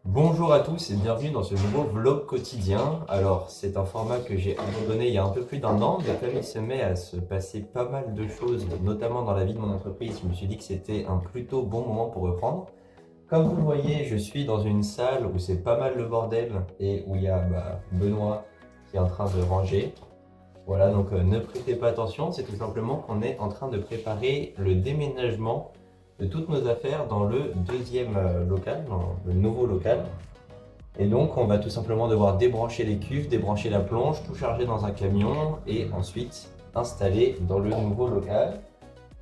Bonjour à tous et bienvenue dans ce nouveau vlog quotidien. Alors, c'est un format que j'ai abandonné il y a un peu plus d'un an, mais comme il se met à se passer pas mal de choses, notamment dans la vie de mon entreprise, je me suis dit que c'était un plutôt bon moment pour reprendre. Comme vous le voyez, je suis dans une salle où c'est pas mal le bordel et où il y a Benoît qui est en train de ranger. Voilà, donc ne prêtez pas attention, c'est tout simplement qu'on est en train de préparer le déménagement de toutes nos affaires dans le deuxième local, dans le nouveau local. Et donc on va tout simplement devoir débrancher les cuves, débrancher la plonge, tout charger dans un camion et ensuite installer dans le nouveau local.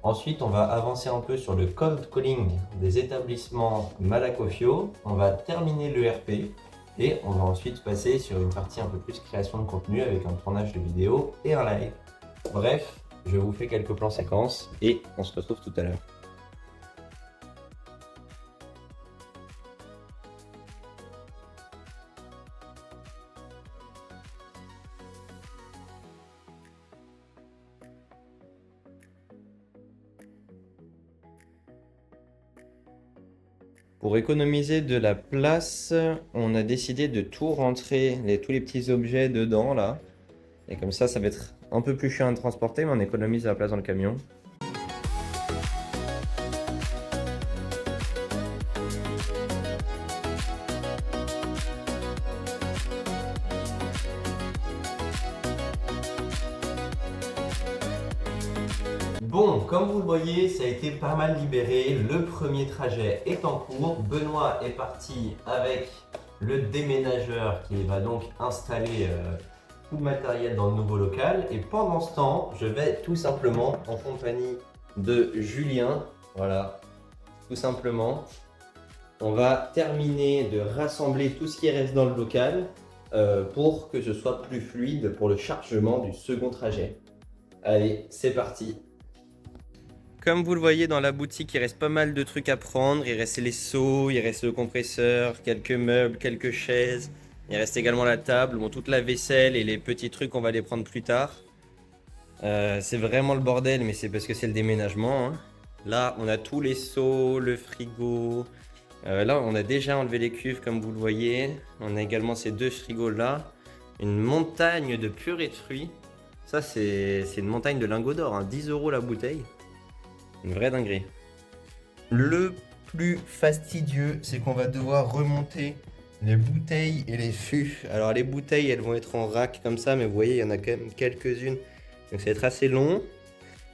Ensuite, on va avancer un peu sur le cold calling des établissements Malacofio. On va terminer l'ERP et on va ensuite passer sur une partie un peu plus création de contenu avec un tournage de vidéo et un live. Bref, je vous fais quelques plans séquences et on se retrouve tout à l'heure. Pour économiser de la place, on a décidé de tout rentrer, tous les petits objets dedans là. Et comme ça va être un peu plus chiant à transporter, mais on économise la place dans le camion. Bon, comme vous le voyez, ça a été pas mal libéré. Le premier trajet est en cours. Benoît est parti avec le déménageur qui va donc installer tout le matériel dans le nouveau local. Et pendant ce temps, je vais tout simplement en compagnie de Julien, voilà, tout simplement. On va terminer de rassembler tout ce qui reste dans le local pour que ce soit plus fluide pour le chargement du second trajet. Allez, c'est parti! Comme vous le voyez dans la boutique, il reste pas mal de trucs à prendre. Il reste les seaux, il reste le compresseur, quelques meubles, quelques chaises. Il reste également la table. Bon, toute la vaisselle et les petits trucs, on va les prendre plus tard. C'est vraiment le bordel, mais c'est parce que c'est le déménagement, hein. Là, on a tous les seaux, le frigo. Là, on a déjà enlevé les cuves, comme vous le voyez. On a également ces deux frigos-là. Une montagne de purée de fruits. Ça, c'est une montagne de lingots d'or, hein. 10 € la bouteille. Une vraie dinguerie. Le plus fastidieux, c'est qu'on va devoir remonter les bouteilles et les fûts. Alors les bouteilles, elles vont être en rack comme ça, mais vous voyez, il y en a quand même quelques-unes. Donc ça va être assez long.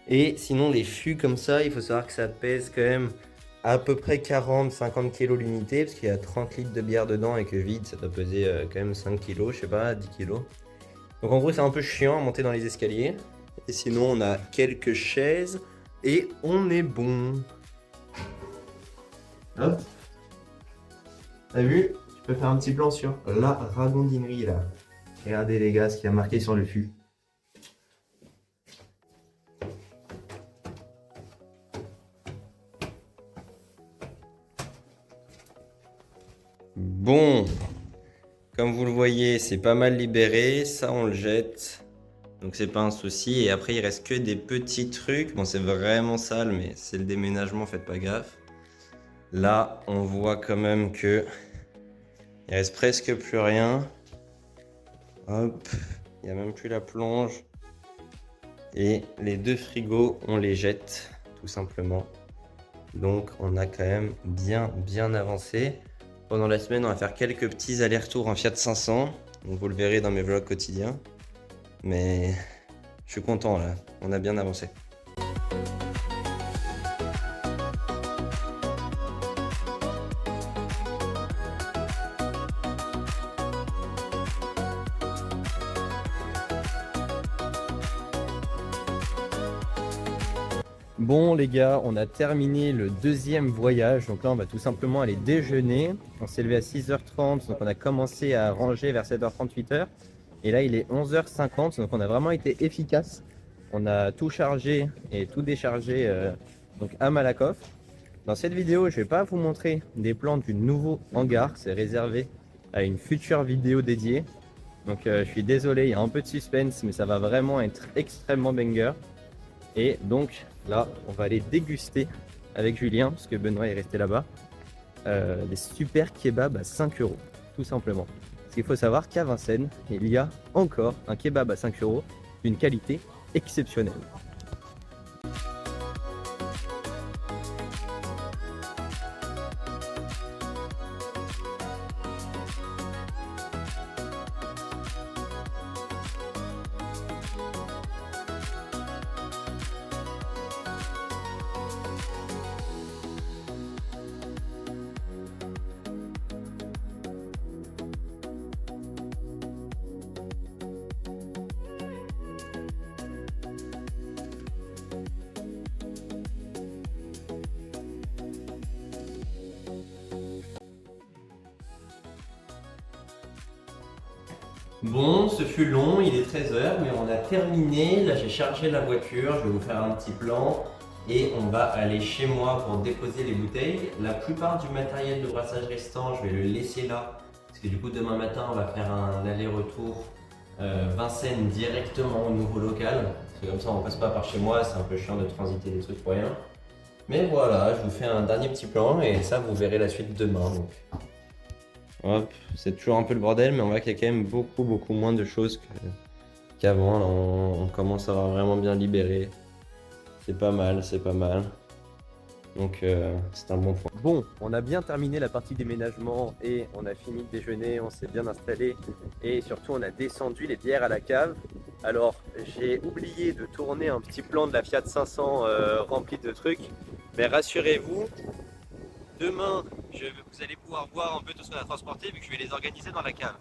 Et sinon, les fûts comme ça, il faut savoir que ça pèse quand même à peu près 40-50 kg l'unité, parce qu'il y a 30 litres de bière dedans et que vide, ça doit peser quand même 5 kg, je sais pas, 10 kg. Donc en gros, c'est un peu chiant à monter dans les escaliers. Et sinon, on a quelques chaises. Et on est bon. Hop. T'as vu? Tu peux faire un petit plan sur la ragondinerie là. Regardez les gars ce qu'il y a marqué sur le fût. Bon, comme vous le voyez, c'est pas mal libéré. Ça, on le jette. Donc c'est pas un souci. Et après, il reste que des petits trucs. Bon, c'est vraiment sale, mais c'est le déménagement, faites pas gaffe. Là, on voit quand même que il reste presque plus rien. Hop, il n'y a même plus la plonge. Et les deux frigos, on les jette, tout simplement. Donc on a quand même bien avancé. Pendant la semaine, on va faire quelques petits allers-retours en Fiat 500. Donc vous le verrez dans mes vlogs quotidiens. Mais je suis content là, on a bien avancé. Bon les gars, on a terminé le deuxième voyage. Donc là, on va tout simplement aller déjeuner. On s'est levé à 6h30, donc on a commencé à ranger vers 7h30, 8h. Et là, il est 11h50, donc on a vraiment été efficace. On a tout chargé et tout déchargé donc à Malakoff. Dans cette vidéo, je ne vais pas vous montrer des plans du nouveau hangar. C'est réservé à une future vidéo dédiée. Donc je suis désolé, il y a un peu de suspense, mais ça va vraiment être extrêmement banger. Et donc là, on va aller déguster avec Julien, parce que Benoît est resté là-bas. des super kebabs à 5 euros, tout simplement. Parce qu'il faut savoir qu'à Vincennes, il y a encore un kebab à 5 euros d'une qualité exceptionnelle. Bon, ce fut long, il est 13 h, mais on a terminé. Là, j'ai chargé la voiture, je vais vous faire un petit plan et on va aller chez moi pour déposer les bouteilles. La plupart du matériel de brassage restant, je vais le laisser là parce que du coup, demain matin, on va faire un aller-retour Vincennes directement au nouveau local. Parce que comme ça, on passe pas par chez moi, c'est un peu chiant de transiter des trucs pour rien. Mais voilà, je vous fais un dernier petit plan et ça, vous verrez la suite demain. Donc. Hop, c'est toujours un peu le bordel, mais on voit qu'il y a quand même beaucoup moins de choses qu'avant. Là, on commence à avoir vraiment bien libéré. C'est pas mal, c'est pas mal. Donc c'est un bon point. Bon, on a bien terminé la partie déménagement et on a fini de déjeuner, on s'est bien installé et surtout on a descendu les bières à la cave. Alors j'ai oublié de tourner un petit plan de la Fiat 500 rempli de trucs, mais rassurez-vous, demain vous allez pouvoir voir un peu tout ce qu'on a transporté vu que je vais les organiser dans la cave.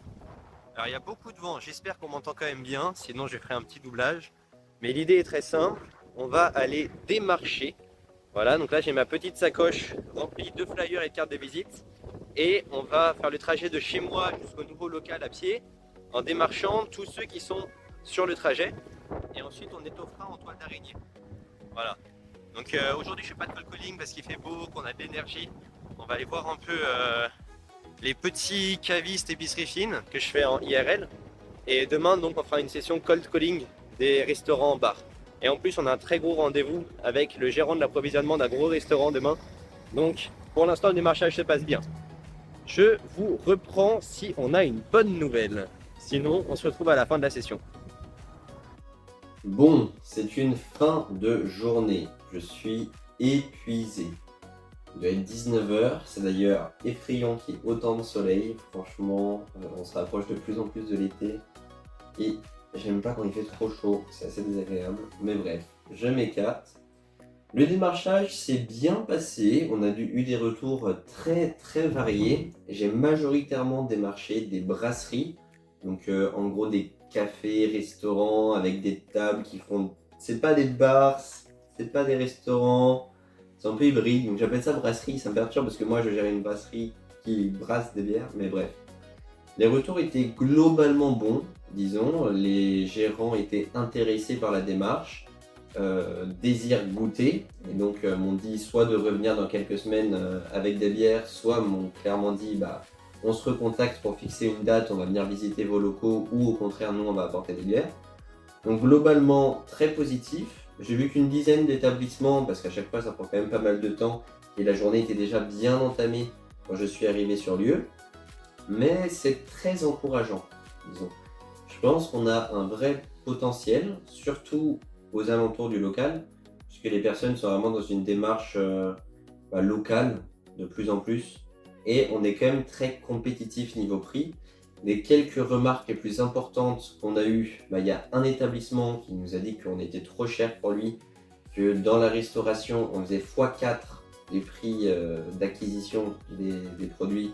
Alors il y a beaucoup de vent, j'espère qu'on m'entend quand même bien, sinon je ferai un petit doublage. Mais l'idée est très simple, on va aller démarcher. Voilà, donc là j'ai ma petite sacoche remplie de flyers et de cartes de visite. Et on va faire le trajet de chez moi jusqu'au nouveau local à pied en démarchant tous ceux qui sont sur le trajet. Et ensuite on étoffera en toile d'araignée. Voilà. Donc aujourd'hui je fais pas de cold calling parce qu'il fait beau, qu'on a de l'énergie. On va aller voir un peu les petits cavistes épiceries fines que je fais en IRL. Et demain donc on fera une session cold calling des restaurants en bar. Et en plus, on a un très gros rendez-vous avec le gérant de l'approvisionnement d'un gros restaurant demain. Donc, pour l'instant, le démarchage se passe bien. Je vous reprends si on a une bonne nouvelle. Sinon, on se retrouve à la fin de la session. Bon, c'est une fin de journée. Je suis épuisé. Il doit être 19 h. C'est d'ailleurs effrayant qu'il y ait autant de soleil. Franchement, on se rapproche de plus en plus de l'été. Et j'aime pas quand il fait trop chaud, c'est assez désagréable, mais bref, je m'écarte. Le démarchage s'est bien passé, on a eu des retours très variés. J'ai majoritairement démarché des brasseries, donc en gros des cafés, restaurants avec des tables qui font... C'est pas des bars, c'est pas des restaurants, c'est un peu hybride, donc j'appelle ça brasserie, ça me perturbe parce que moi je gère une brasserie qui brasse des bières, mais bref. Les retours étaient globalement bons, disons. Les gérants étaient intéressés par la démarche, désirent goûter, et donc m'ont dit soit de revenir dans quelques semaines avec des bières, soit m'ont clairement dit on se recontacte pour fixer une date, on va venir visiter vos locaux, ou au contraire nous on va apporter des bières. Donc globalement très positif. J'ai vu qu'une dizaine d'établissements, parce qu'à chaque fois ça prend quand même pas mal de temps, et la journée était déjà bien entamée quand je suis arrivé sur lieu. Mais c'est très encourageant, disons. Je pense qu'on a un vrai potentiel, surtout aux alentours du local, puisque les personnes sont vraiment dans une démarche locale de plus en plus, et on est quand même très compétitif niveau prix. Les quelques remarques les plus importantes qu'on a eues, il y a un établissement qui nous a dit qu'on était trop cher pour lui, que dans la restauration on faisait x4 les prix d'acquisition des produits,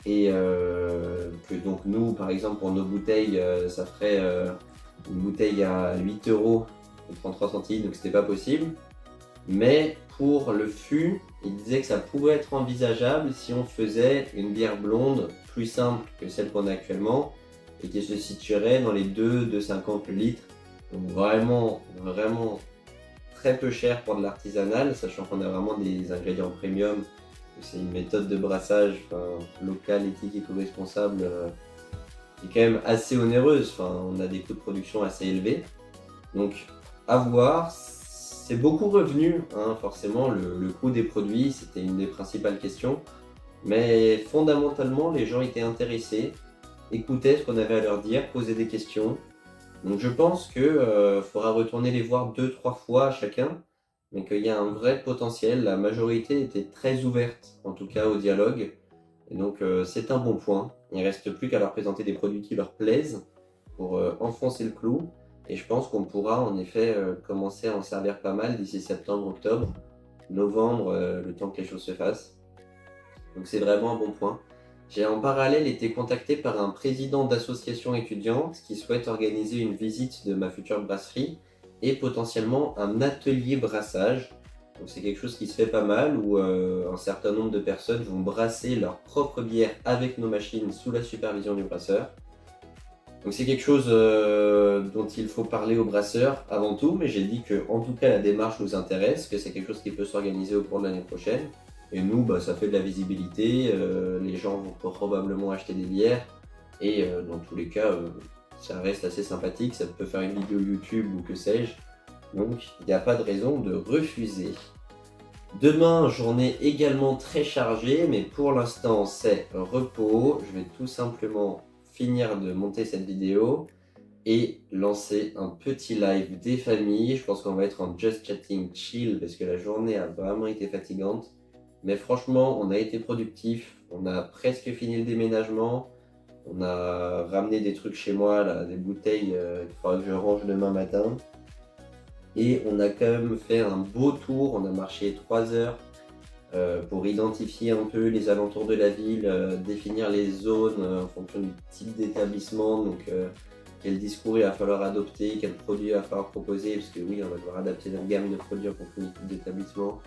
et que donc nous par exemple pour nos bouteilles ça ferait une bouteille à 8 € et 33 centimes, donc c'était pas possible. Mais pour le fût, il disait que ça pouvait être envisageable si on faisait une bière blonde plus simple que celle qu'on a actuellement et qui se situerait dans les 2,50 le litre. Donc vraiment très peu cher pour de l'artisanal, sachant qu'on a vraiment des ingrédients premium. C'est une méthode de brassage locale, éthique, éco-responsable qui est quand même assez onéreuse. On a des coûts de production assez élevés. Donc à voir, c'est beaucoup revenu, forcément le coût des produits, c'était une des principales questions. Mais fondamentalement, les gens étaient intéressés, écoutaient ce qu'on avait à leur dire, posaient des questions. Donc je pense que faudra retourner les voir 2-3 fois chacun, mais qu'il y a un vrai potentiel. La majorité était très ouverte, en tout cas au dialogue. Et donc c'est un bon point. Il ne reste plus qu'à leur présenter des produits qui leur plaisent pour enfoncer le clou. Et je pense qu'on pourra en effet commencer à en servir pas mal d'ici septembre, octobre, novembre, le temps que les choses se fassent. Donc c'est vraiment un bon point. J'ai en parallèle été contacté par un président d'association étudiante qui souhaite organiser une visite de ma future brasserie et potentiellement un atelier brassage. Donc c'est quelque chose qui se fait pas mal où un certain nombre de personnes vont brasser leur propre bière avec nos machines sous la supervision du brasseur. Donc c'est quelque chose dont il faut parler aux brasseurs avant tout, mais j'ai dit que en tout cas la démarche nous intéresse, que c'est quelque chose qui peut s'organiser au cours de l'année prochaine. Et nous, bah, ça fait de la visibilité, les gens vont probablement acheter des bières, et dans tous les cas, ça reste assez sympathique, ça peut faire une vidéo YouTube ou que sais-je, donc il n'y a pas de raison de refuser. Demain, journée également très chargée, mais pour l'instant c'est repos. Je vais tout simplement finir de monter cette vidéo et lancer un petit live des familles. Je pense qu'on va être en just chatting chill parce que la journée a vraiment été fatigante. Mais franchement, on a été productif, on a presque fini le déménagement. On a ramené des trucs chez moi, là, des bouteilles qu'il faudra que je range demain matin. Et on a quand même fait un beau tour, on a marché 3 heures pour identifier un peu les alentours de la ville, définir les zones en fonction du type d'établissement, donc quel discours il va falloir adopter, quel produit il va falloir proposer, parce que oui, on va devoir adapter notre gamme de produits en fonction du type d'établissement.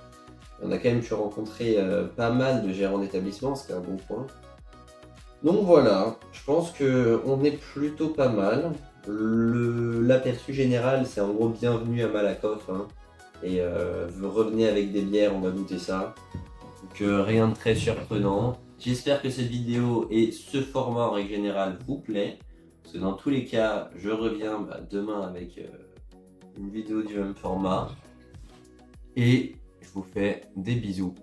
On a quand même pu rencontrer pas mal de gérants d'établissement, ce qui est un bon point. Donc voilà, je pense qu'on est plutôt pas mal. L'aperçu général, c'est en gros bienvenue à Malakoff, hein. Et revenez avec des bières, on va goûter ça. Donc rien de très surprenant. J'espère que cette vidéo et ce format en règle générale vous plaît. Parce que dans tous les cas, je reviens demain avec une vidéo du même format. Et je vous fais des bisous.